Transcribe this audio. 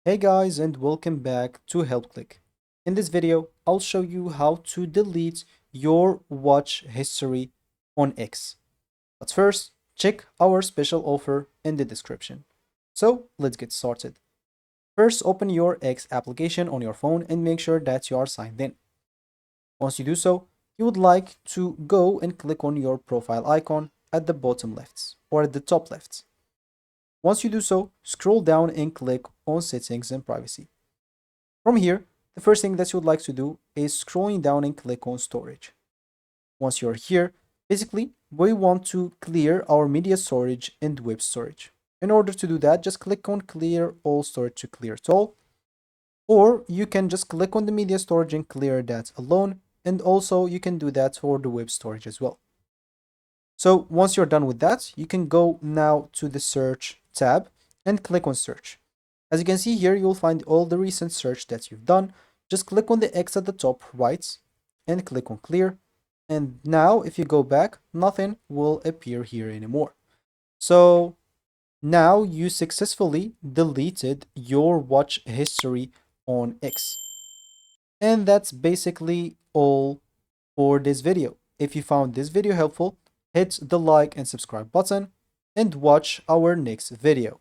Hey guys, and welcome back to HelpClick. In this video, I'll show you how to delete your watch history on X. But first, check our special offer in the description. So let's get started. First, open your X application on your phone and make sure that you are signed in. Once you do so, you would like to go and click on your profile icon at the bottom left or at the top left. Once you do so, scroll down and click on Settings and Privacy. From here, the first thing that you would like to do is scrolling down and click on Storage. Once you're here, basically, we want to clear our media storage and web storage. In order to do that, just click on Clear All Storage to clear it all. Or you can just click on the media storage and clear that alone. And also, you can do that for the web storage as well. So once you're done with that, you can go now to the Search tab and click on Search. As you can see here, you'll find all the recent search that you've done. Just click on the X at the top right and click on Clear. And now if you go back, nothing will appear here anymore. So now you successfully deleted your watch history on X. And that's basically all for this video. If you found this video helpful, hit the like and subscribe button and watch our next video.